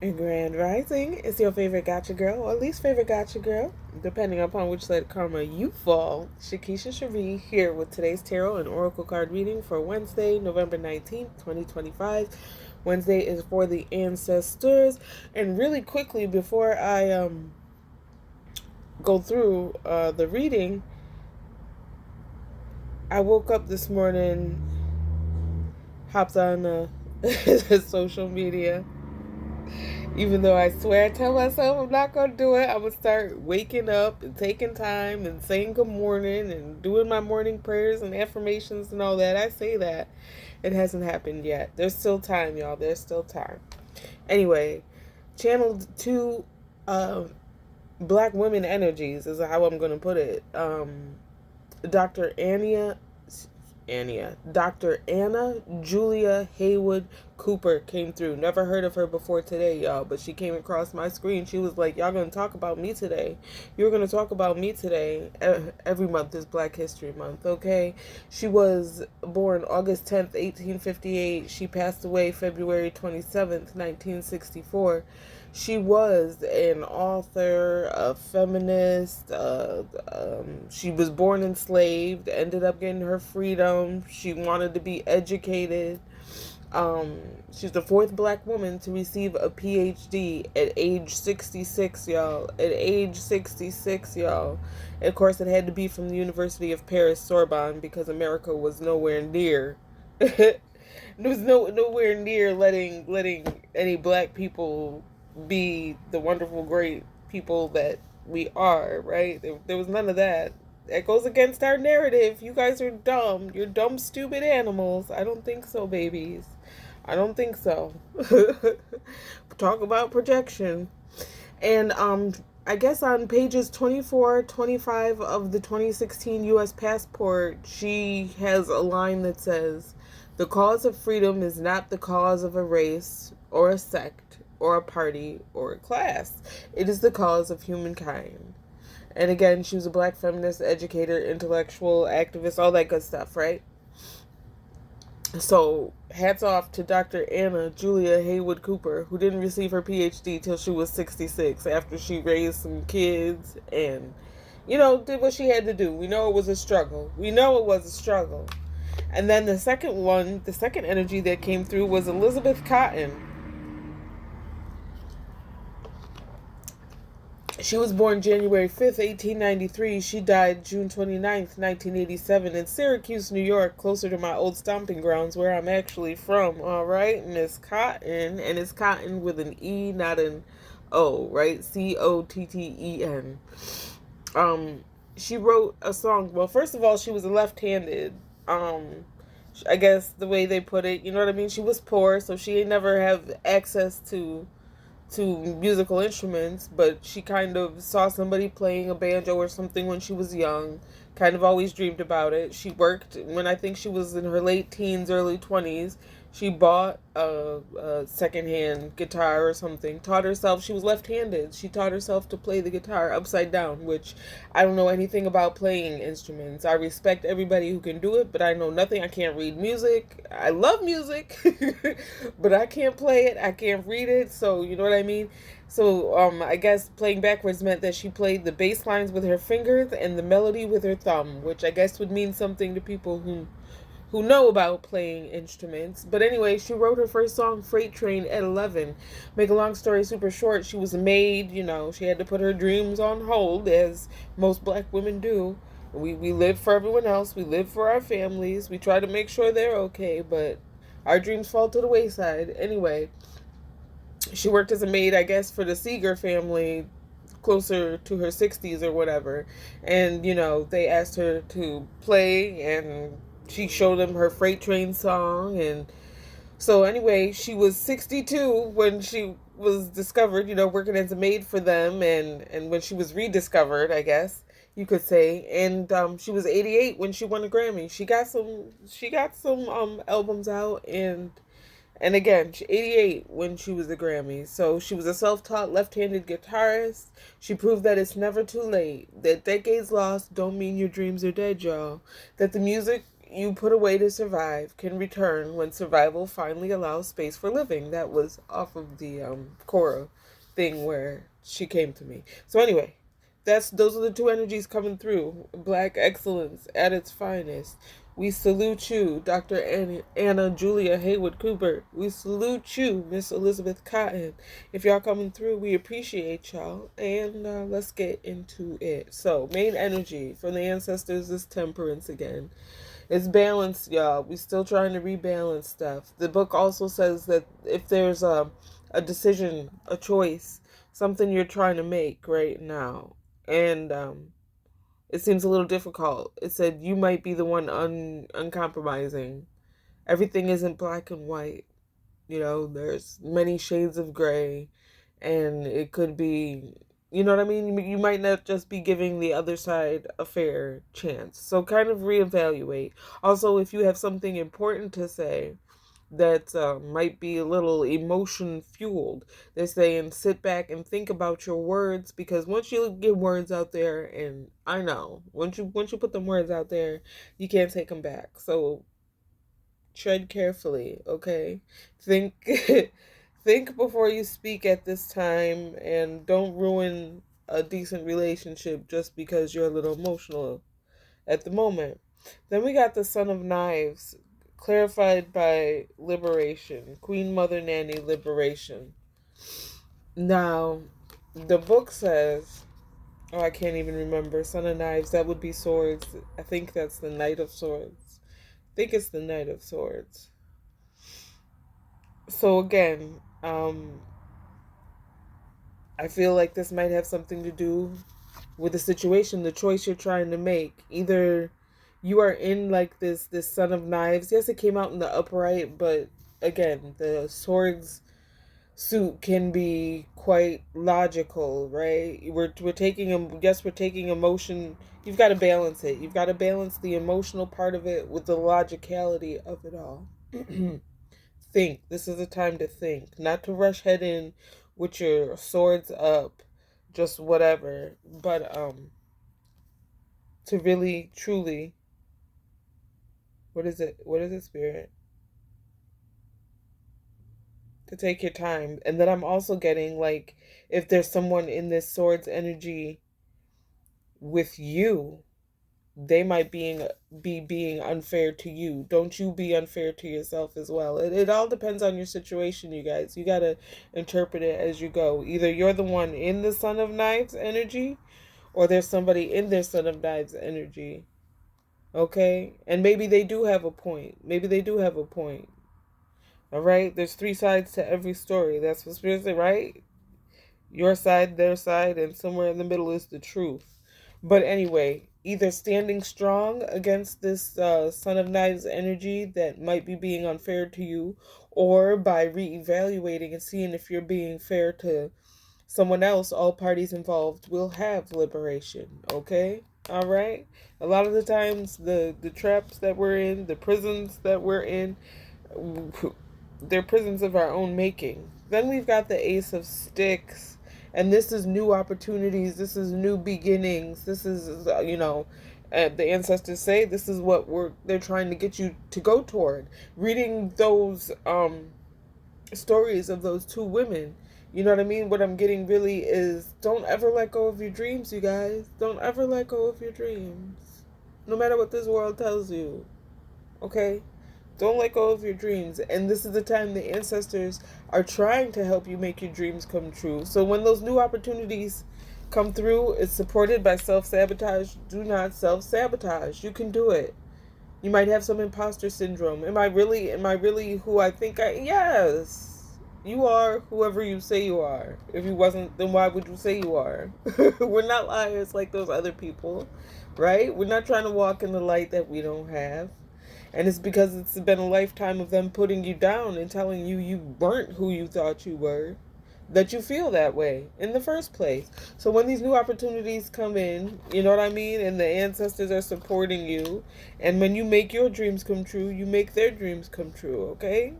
Grand Rising is your favorite gotcha girl or least favorite gotcha girl, depending upon which side of karma you fall. Shakisha Cherie here with today's tarot and oracle card reading for Wednesday, November 19th, 2025. Wednesday is for the ancestors. And really quickly, before I go through the reading, I woke up this morning, hopped on social media. Even though I swear I tell myself I'm not going to do it, I'm going to start waking up and taking time and saying good morning and doing my morning prayers and affirmations and all that. I say that. It hasn't happened yet. There's still time, y'all. There's still time. Anyway, channeled two black women energies is how I'm going to put it. Dr. Dr. Anna Julia Haywood Cooper came through. Never heard of her before today, y'all, but she came across my screen. She was like, y'all gonna talk about me today. You're gonna talk about me today. Every month is Black History Month, okay? She was born August 10th, 1858. She passed away February 27th, 1964. She was an author, a feminist. She was born enslaved, ended up getting her freedom. She wanted to be educated. She's the fourth black woman to receive a PhD at age 66, y'all. At age 66, y'all. And of course, it had to be from the University of Paris, Sorbonne, because America was nowhere near. There was nowhere near letting any black people be the wonderful, great people that we are, right? There was none of that. That goes against our narrative. You guys are dumb. You're dumb, stupid animals. I don't think so, babies. I don't think so. Talk about projection. And I guess on pages 24, 25 of the 2016 U.S. passport, she has a line that says, "The cause of freedom is not the cause of a race or a sect or a party or a class. It is the cause of humankind." And again, she was a black feminist, educator, intellectual, activist, all that good stuff, right? So, hats off to Dr. Anna Julia Haywood Cooper, who didn't receive her PhD till she was 66 after she raised some kids and, did what she had to do. We know it was a struggle. And then the second energy that came through was Elizabeth Cotton. She was born January 5th, 1893. She died June 29th, 1987 in Syracuse, New York, closer to my old stomping grounds where I'm actually from, all right? Miss Cotton, and it's Cotton with an E, not an O, right? Cotten. She wrote a song. Well, first of all, she was left-handed. I guess the way they put it, you know what I mean? She was poor, so she never have access to musical instruments, but she kind of saw somebody playing a banjo or something when she was young, kind of always dreamed about it. She worked when I think she was in her late teens, early 20s. She bought a secondhand guitar or something, taught herself, she was left-handed. She taught herself to play the guitar upside down, which I don't know anything about playing instruments. I respect everybody who can do it, but I know nothing. I can't read music. I love music, but I can't play it. I can't read it. So, you know what I mean? So, I guess playing backwards meant that she played the bass lines with her fingers and the melody with her thumb, which I guess would mean something to people who know about playing instruments. But anyway, she wrote her first song, Freight Train, at 11. Make a long story super short, she was a maid, she had to put her dreams on hold, as most black women do. We live for everyone else. We live for our families. We try to make sure they're okay, but our dreams fall to the wayside. Anyway, she worked as a maid, I guess, for the Seeger family closer to her 60s or whatever. And, they asked her to play, and she showed them her Freight Train song. And so anyway, she was 62 when she was discovered, working as a maid for them, and when she was rediscovered, I guess you could say. And she was 88 when she won a Grammy. She got some albums out, and again, 88 when she was a Grammy. So she was a self-taught left-handed guitarist. She proved that it's never too late. That decades lost don't mean your dreams are dead, y'all. That the music you put away to survive can return when survival finally allows space for living. That was off of the Korra thing where she came to me. So anyway, those are the two energies coming through. Black excellence at its finest. We salute you, Dr. Anna Julia Haywood Cooper. We salute you, Miss Elizabeth Cotton. If y'all coming through, we appreciate y'all. And let's get into it. So, main energy from the ancestors is temperance again. It's balance, y'all. We still trying to rebalance stuff. The book also says that if there's a decision, a choice, something you're trying to make right now, and it seems a little difficult. It said you might be the one uncompromising. Everything isn't black and white. You know, there's many shades of gray, and it could be, you know what I mean? You might not just be giving the other side a fair chance. So kind of reevaluate. Also, if you have something important to say that might be a little emotion fueled, they're saying sit back and think about your words, because once you get words out there, and I know once you put them words out there, you can't take them back. So tread carefully, okay? Think think before you speak at this time, and don't ruin a decent relationship just because you're a little emotional at the moment. Then we got the Son of Knives, clarified by Liberation, Queen Mother Nanny Liberation. Now, the book says, oh, I can't even remember. Son of Knives, that would be swords. I think that's the Knight of Swords. I think it's the Knight of Swords. So again, I feel like this might have something to do with the situation, the choice you're trying to make. Either you are in like this Son of Knives. Yes, it came out in the upright, but again, the swords suit can be quite logical, right? We're taking we're taking emotion. You've got to balance it. You've got to balance the emotional part of it with the logicality of it all. Think. This is a time to think, not to rush head in with your swords up, just whatever, but to really truly, what is it, spirit, to take your time. And then I'm also getting like, if there's someone in this swords energy with you, they might be being unfair to you. Don't you be unfair to yourself as well. It all depends on your situation, you guys. You got to interpret it as you go. Either you're the one in the Son of Knives energy, or there's somebody in their Son of Knives energy. Okay? And maybe they do have a point. Maybe they do have a point. All right? There's three sides to every story. That's what Spirit said, right? Your side, their side, and somewhere in the middle is the truth. But anyway, either standing strong against this Son of Knives energy that might be being unfair to you, or by reevaluating and seeing if you're being fair to someone else, all parties involved will have liberation, okay? All right? A lot of the times, the traps that we're in, the prisons that we're in, they're prisons of our own making. Then we've got the Ace of Sticks. And this is new opportunities. This is new beginnings. This is, the ancestors say this is what they're trying to get you to go toward. Reading those stories of those two women, you know what I mean? What I'm getting really is, don't ever let go of your dreams, you guys. Don't ever let go of your dreams. No matter what this world tells you. Okay? Don't let go of your dreams. And this is the time the ancestors are trying to help you make your dreams come true. So when those new opportunities come through, it's supported by self-sabotage. Do not self-sabotage. You can do it. You might have some imposter syndrome. Am I really who I think I... Yes. You are whoever you say you are. If you wasn't, then why would you say you are? We're not liars like those other people, right? We're not trying to walk in the light that we don't have. And it's because it's been a lifetime of them putting you down and telling you you weren't who you thought you were, that you feel that way in the first place. So when these new opportunities come in, you know what I mean? And the ancestors are supporting you. And when you make your dreams come true, you make their dreams come true, okay?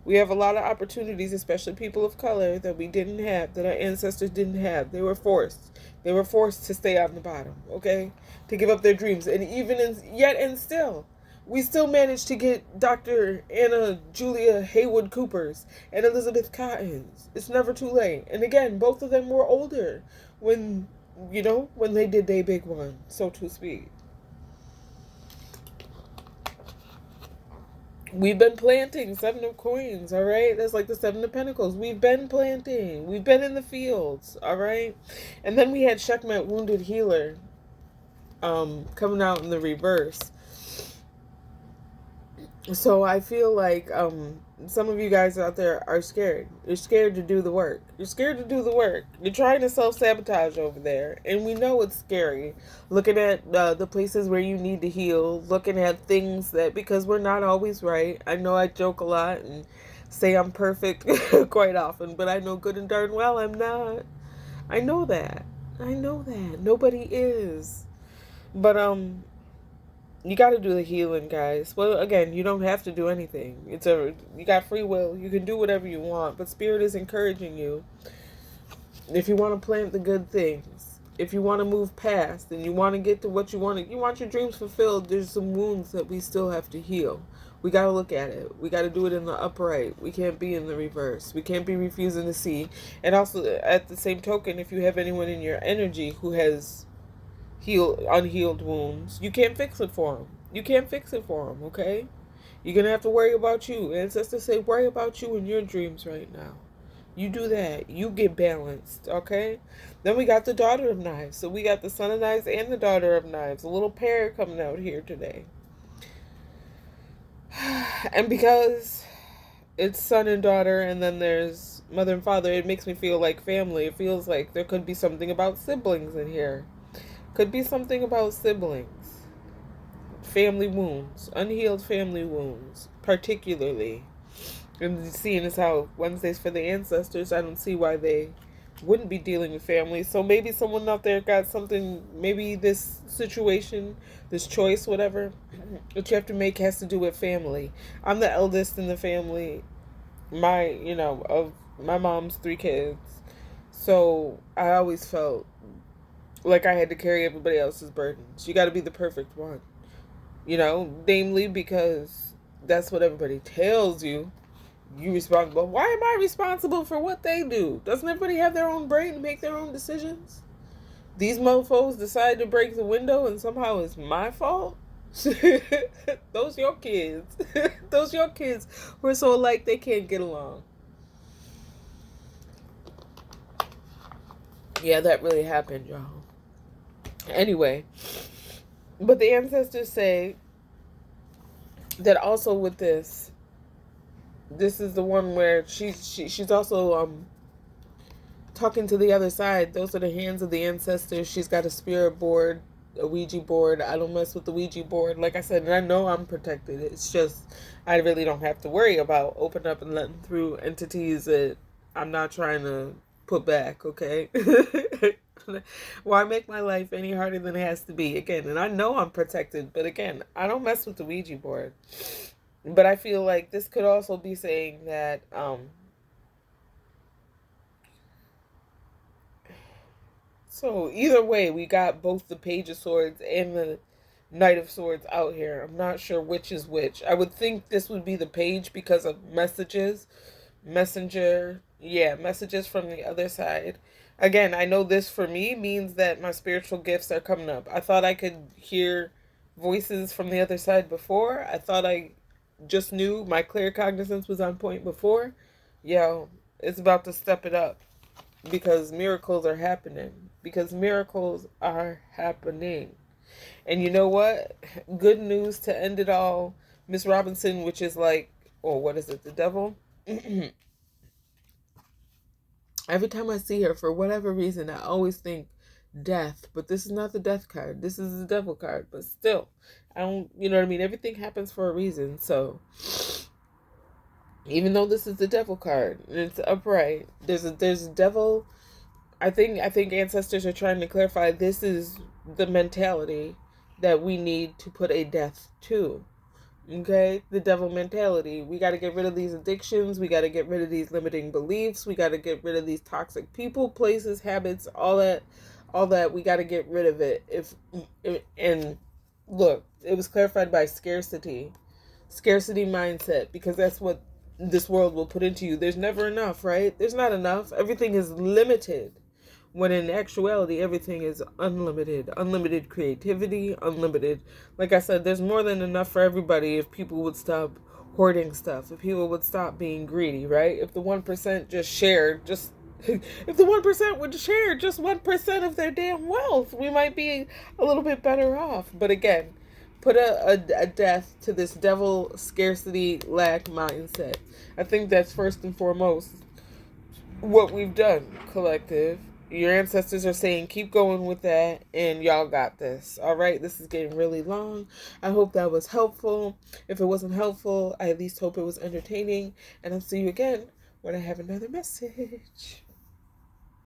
We have a lot of opportunities, especially people of color, that we didn't have, that our ancestors didn't have. They were forced. They were forced to stay on the bottom, okay? To give up their dreams. And even yet and still, We still managed to get Dr. Anna Julia Haywood Coopers and Elizabeth Cottons. It's never too late. And again, both of them were older when, when they did their big one, so to speak. We've been planting, Seven of Coins, all right? That's like the Seven of Pentacles. We've been planting. We've been in the fields, all right? And then we had Sekhmet, Wounded Healer, coming out in the reverse. So I feel like some of you guys out there are scared. You're scared to do the work. You're scared to do the work. You're trying to self-sabotage over there. And we know it's scary. Looking at the places where you need to heal. Looking at things that, because we're not always right. I know I joke a lot and say I'm perfect quite often. But I know good and darn well I'm not. I know that. I know that. Nobody is. But, you got to do the healing, guys. Well, again, you don't have to do anything. You got free will. You can do whatever you want. But Spirit is encouraging you. If you want to plant the good things, if you want to move past, and you want to get to what you want your dreams fulfilled, there's some wounds that we still have to heal. We got to look at it. We got to do it in the upright. We can't be in the reverse. We can't be refusing to see. And also, at the same token, if you have anyone in your energy who has unhealed wounds, you can't fix it for them. You can't fix it for them, okay? You're gonna have to worry about you. Ancestors say, worry about you and your dreams right now. You do that. You get balanced, okay? Then we got the Daughter of Knives. So we got the Son of Knives and the Daughter of Knives. A little pair coming out here today. And because it's son and daughter, and then there's mother and father, it makes me feel like family. It feels like there could be something about siblings in here. Could be something about siblings. Family wounds. Unhealed family wounds. Particularly. And seeing as how Wednesday's for the ancestors, I don't see why they wouldn't be dealing with family. So maybe someone out there got something, maybe this situation, this choice, whatever, that you have to make has to do with family. I'm the eldest in the family. Of my mom's 3 kids. So I always felt like I had to carry everybody else's burdens. You got to be the perfect one. Namely because that's what everybody tells you. You responsible. Why am I responsible for what they do? Doesn't everybody have their own brain to make their own decisions? These mofos decide to break the window and somehow it's my fault? Those your kids. Those your kids who are so alike they can't get along. Yeah, that really happened, y'all. Anyway, but the ancestors say that also with this is the one where she's also talking to the other side. Those are the hands of the ancestors. She's got a spirit board, a Ouija board. I don't mess with the Ouija board, like I said, and I know I'm protected. It's just I really don't have to worry about opening up and letting through entities that I'm not trying to put back, okay? Why make my life any harder than it has to be? Again, and I know I'm protected, but again, I don't mess with the Ouija board. But I feel like this could also be saying that so either way, we got both the Page of Swords and the Knight of Swords out here. I'm not sure which is which. I would think this would be the Page because of messages. Messages from the other side. Again, I know this for me means that my spiritual gifts are coming up. I thought I could hear voices from the other side before. I thought I just knew my clear cognizance was on point before. It's about to step it up because miracles are happening. And you know what? Good news to end it all. Miss Robinson, which is like, what is it? The devil? Every time I see her, for whatever reason, I always think death. But this is not the death card. This is the devil card. But still, I don't, you know what I mean? Everything happens for a reason. So, even though this is the devil card, and it's upright, there's a devil. I think ancestors are trying to clarify this is the mentality that we need to put a death to. Okay, the devil mentality. We got to get rid of these addictions. We got to get rid of these limiting beliefs. We got to get rid of these toxic people, places, habits, all that. We got to get rid of it. And Look, it was clarified by scarcity. Scarcity mindset, because that's what this world will put into you. There's never enough, right? There's not enough. Everything is limited. When in actuality, everything is unlimited. Unlimited creativity, unlimited. Like I said, there's more than enough for everybody if people would stop hoarding stuff, if people would stop being greedy, right? If the 1% just shared, if the 1% would share just 1% of their damn wealth, we might be a little bit better off. But again, put a death to this devil scarcity lack mindset. I think that's first and foremost what we've done, collective. Your ancestors are saying keep going with that, and y'all got this. All right, this is getting really long. I hope that was helpful. If it wasn't helpful, I at least hope it was entertaining, and I'll see you again when I have another message.